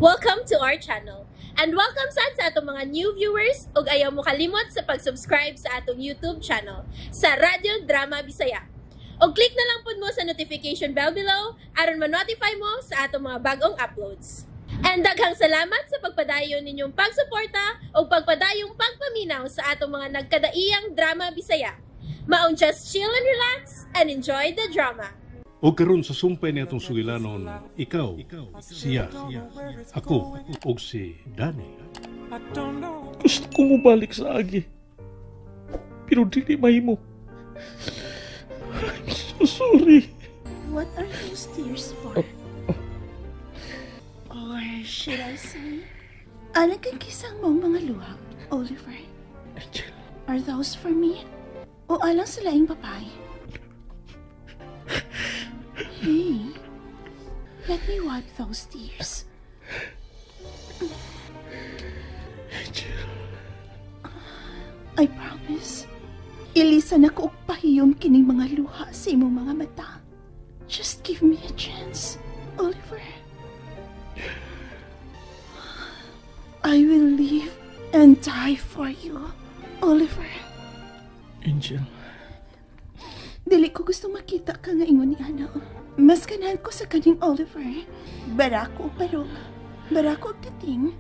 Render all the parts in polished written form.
Welcome to our channel. And welcome sa atong mga new viewers ug ayaw mo kalimot sa pag-subscribe sa atong YouTube channel sa Radyo Drama Bisaya. O click na lang pud mo sa notification bell below aron ma-notify mo sa atong mga bagong uploads. And daghang salamat sa pagpadayon ninyong pagsuporta o pagpadayong pagpaminaw sa atong mga nagkadaiyang Drama Bisaya. Maong just chill and relax and enjoy the drama. O karon sa sumpay ni atong sugilanon, ikaw, siya, ako, o si Danny. Gusto ko mabalik sa agi. Pero dili mahimo. I'm so sorry. What are those tears for? Or should I say, ano kang kisang mong mga luha, Oliver? Angel, Are those for me? O alang sa laing babae? Hey, let me wipe those tears. Angel. I promise, ilisan ako og pahiyom kining mga luha sa imong mga mata. Just give me a chance, Oliver. I will live and die for you, Oliver. Angel. Dili ko gusto makita ka nga ingon ni Ana. Mas ganahan ko sa kaning Oliver. Barako parok. Barako titing.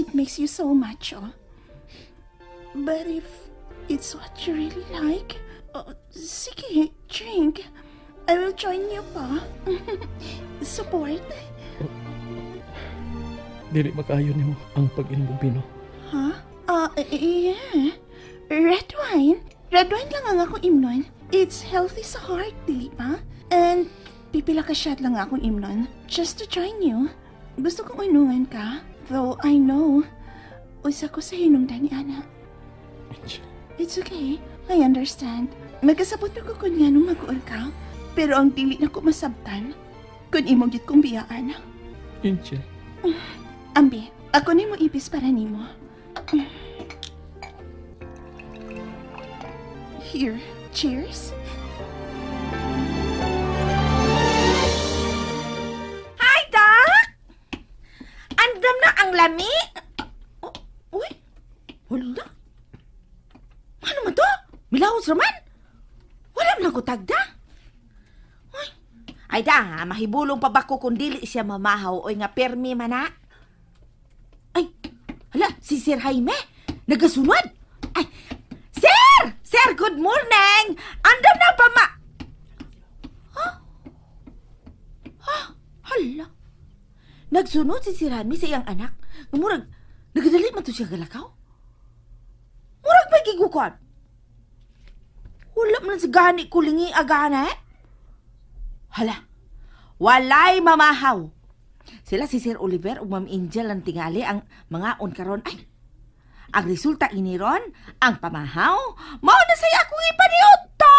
It makes you so macho. But if it's what you really like, sige, drink. I will join you pa. Support. Dili makayo nimo ang pag-inom og bino. Huh? Yeah. Red wine? Red wine lang ang akong imnon. It's healthy sa heart, dili ba? And pipila ka shot lang akong imnon. Just to join you. Gusto kong inungan ka. Though I know, usa ko sa hinungdan ni Ana. Angel. It's okay. I understand. Magkasabot ko kung nga nung mag-uol ka. Pero ang dili na ko masabtan kung imong git kong biyaan. Angel. Ambi, ako ni mo ipis para nimo. Here, cheers. Hi, Doc! Andam na ang lami? Uy, wala. Ano man to? Milahos raman? Wala man ako tagda. Uy, ay da, mahibulong pa ba ko kung dili siya mamahaw o nga permi man na? Ay, hala, si Sir Jaime, nagasunod. Ay, Sir! Sir, good morning! Andam na pa hala. Nagsunod si Sir Jaime sa iyang anak. Murag, nagadali man to siya galakaw. Murag may gigukon. Wala man sa gani kulingi agana eh. Hala, walay mamahaw. Sila si Sir Oliver ug Ma'am Angel ang tingali ang mga karon. Ay, ang resulta iniron, ang pamahaw, mao na saya akong ipaniot to.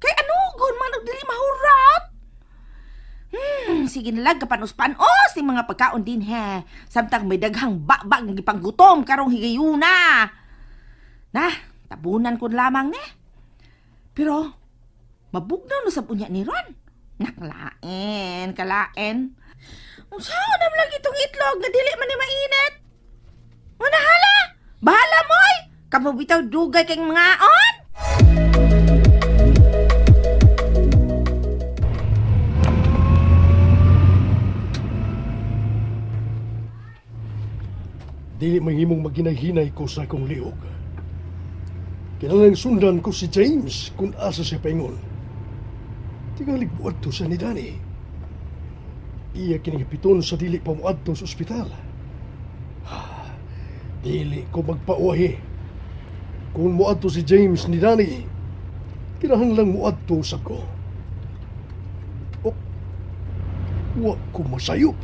Kay anugon man og dili mahurat. Sige nalang kapanus-panos ni mga pagkaon din he. Samtang may daghang bakbak nga gipanggutom karong higayuna. Nah, tabunan ko lamang ni. Pero mabugnaw na sa punya ni Ron. Kalain. Unsaon nam lang itong itlog nga dili man ni mainit? Manahala! Bahala mo'y! Kamu bitaw dugay kay mga on! Dili mahimong maghinay-hinay ko sa akong liog. Kailangan sundan ko si James kung asa siya paingon. Tingalig buwad to sa ni Danny. Iya kinipiton sa dili pa muad to sa ospital. Dili ko magpauwahi. Kung muad to si James ni Danny, kinahanglang muad to sa ko. O, wa ko masayop.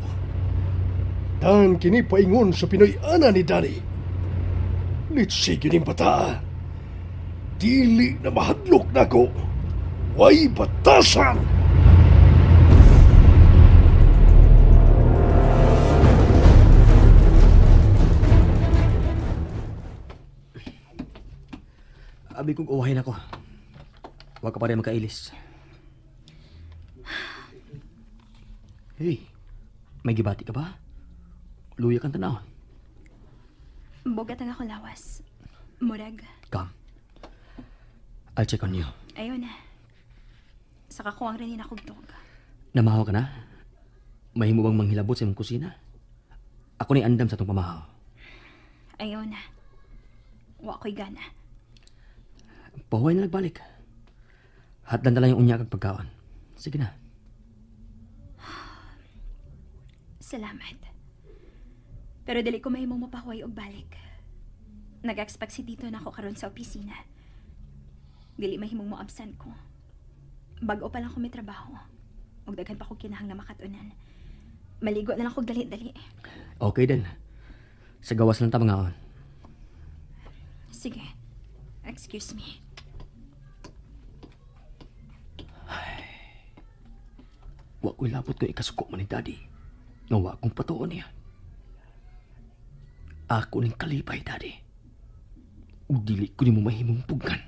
Dan kini paingon sa Pinoy-ana ni Danny. Litsig yun yung bata. Dili na mahadlok na ko. Way batasan! Abi kong uwahin ako. Huwag ka pa rin magkailis. Hey, may gibati ka ba? Luya kang tanaw. Bogat ang ako lawas. Murag. Come. I'll check on you. Ayun na. Saka ko ang rin inakugtog. Namahaw ka na? Mahimo bang manghilabot sa imong kusina? Ako ni andam sa tong pamahaw. Ayun na. Wa ko'y gana. Pahuway na nagbalik. Hatdan na lang yung unya kag pagkaon. Sige na. Salamat. Pero dili ko mahimong mapahuway og balik. Nag-expect si Tito na ako karon sa opisina. Dili mahimong mo absent ko. Bago pa lang ko may trabaho. Ug daghan pa ko kinahang na makatunan. Maligo na lang ko dali-dali. Okay din. Sa gawas lang ta mangaon. Sige. Excuse me. Wa ko'y lapot ko ikasuko man ni Daddy. Nga wa kong patuon niya. Ako ning kalipay, Daddy. O dili ko ni mo mahimong pugkan.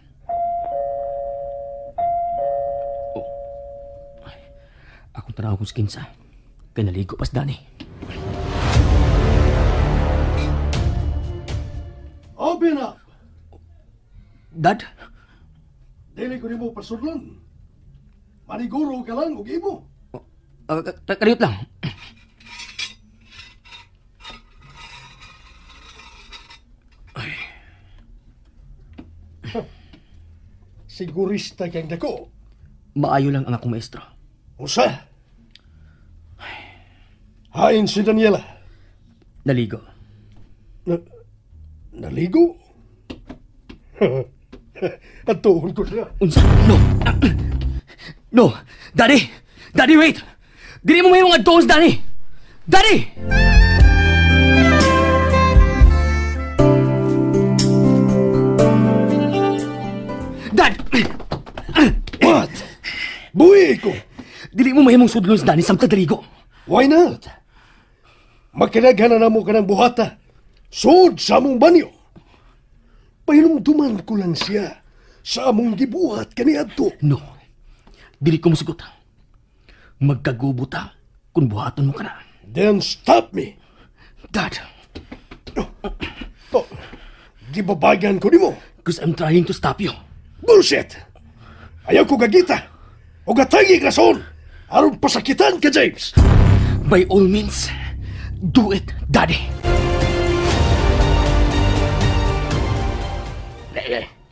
Oh. Ay, akong tanaw kong skinsa. Kaya naligo pas Danny. Open up! Dad? Dili ko ni mo pasudlan. Maniguro ka lang og imo. Kaliot lang. Sigurista kang dako. Maayo lang ang akong maestro. Usa? Hain si Daniela. Naligo. Naligo? Atuon ko siya. Unsa? No! No! Daddy! Daddy, wait! Dili mo mayroong adtoos, Daddy! Daddy! Dad! What? Buhi ko! Dili mo mahimong sudlon sa Danny samtang daligo. Why not? Magkinaghanan na mo ka ng buhata. Sud sa among banyo. Pahinumduman ko lang siya sa among gibuhat kaniadto. No. Dili ko musugot. Magkagubuta kung buhaton mo ka na. Then stop me. Dad, Oh, gibabagan ko nimo. because I'm trying to stop you. Bullshit! Ayaw ko gagita. O gatagi rason. Aron pasakitan ka, James. By all means, do it, Daddy.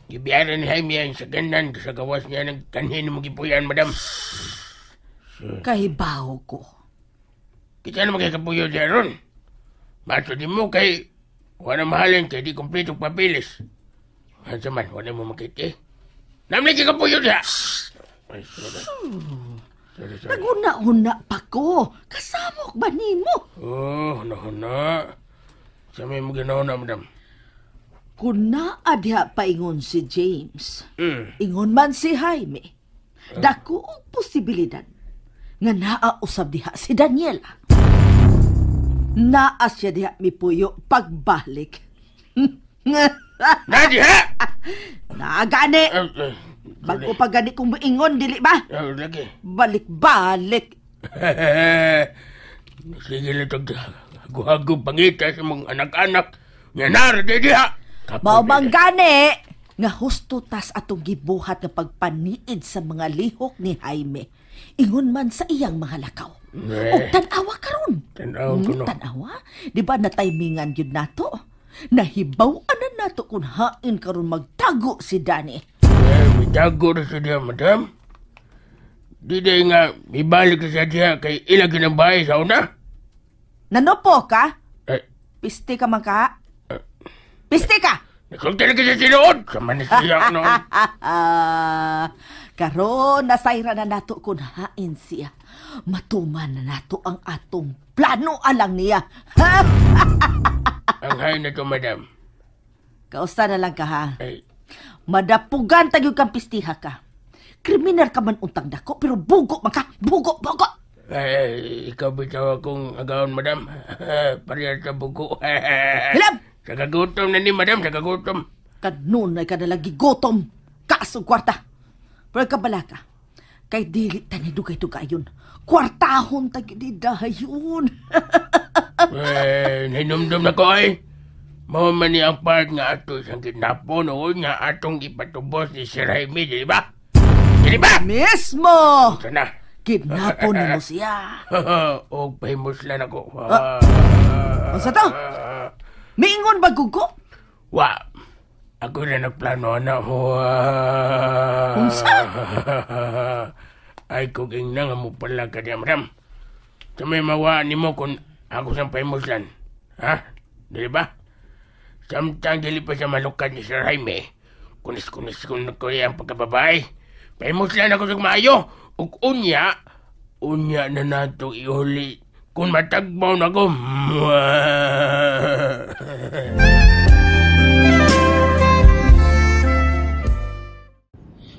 Gibiyaran ni Jaime ang saganan sa gawas niya ng kanhin mo gipuyan, madam. Kay baho ko. Kita na magkakapuyo diya ron. Mato di mo kay wala mahalin kay di kompletong papilis. Hansa man, wala mo makiti. Namli kikapuyo diya. Ay, sorry. Naguna-una pa ko. Kasamok ba nimo? Oh, huna. Sa may mo ginahuna, madam. Kung naadya paingon si James, ingon man si Jaime, dako og posibilidad nga naausab diha si Daniela. Naa siya diha mipuyo pagbalik. Nadia! Nagani! Bago pa gani kung moingon, dili ba? Lagi. Balik-balik. Sige lang ito. Hago-hago pangita sa mong anak-anak. Nga narade diha. Maubang gani nga husto tas atong gibuhat nga pagpaniid sa mga lihok ni Jaime. Ingon man sa iyang mga lakaw. O tanawa karon. Tanawa ko no. Tanawa? Di ba na timingan yun nato? Nahibaw-anan nato kung hain karon magtago si Danny. May tago na sa diya, madam. Di day nga, ibalik na sa diya kay ilagin ang bahay sa una. Nanopo ka? Eh, Piste ka man ka? Piste ka! nakulta na kasi sinuod. Sama na siya noon. Karon nasayra na nato kung hain siya. Matuman na nato ang atong plano alang niya. Ang hay na to, madam. Kausta na lang ka ha? Ay, Madapugan tayo kang pistiha ka. Kriminal ka man untang dako, pero bugo man ka. Bugo! ay, ikaw bitaw akong agaon, madam. Parehas sa buko. Hilam! Sa kagutom na ni, madam, sa kagutom. Kanunay ka nalang gigotom. Kaasong kwarta. Pero kabala ka. Kay dili tani dugay-dugay yun. Kwartahon tayo ni dahayon. Hinumdum na ko ay. Mao man ni ang part nga ato siyang kidnapo noon nga atong ipatubos ni Sir Jaime, di ba? Di ba? Mismo! Ito na. Kidnapo ni mo siya. O, famous lang ako. Unsa to? Miingon ba gugo? Wa. Ako na nagplano na. Unsa? Ay, kuging na nga mo pala ka diamram. Sa may mawaan ni mo kung ako siyang famous lang. Ha? Di ba? Samtang dili pa siya malukad ni Sir Jaime. Kunis-kunis ko na ko ang pagkababay. Famous lang ako sa maayo. Ug unya na nato ihuli kung matagbaw na ko.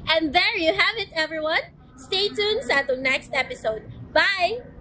And there you have it, everyone. Stay tuned sa atong next episode. Bye!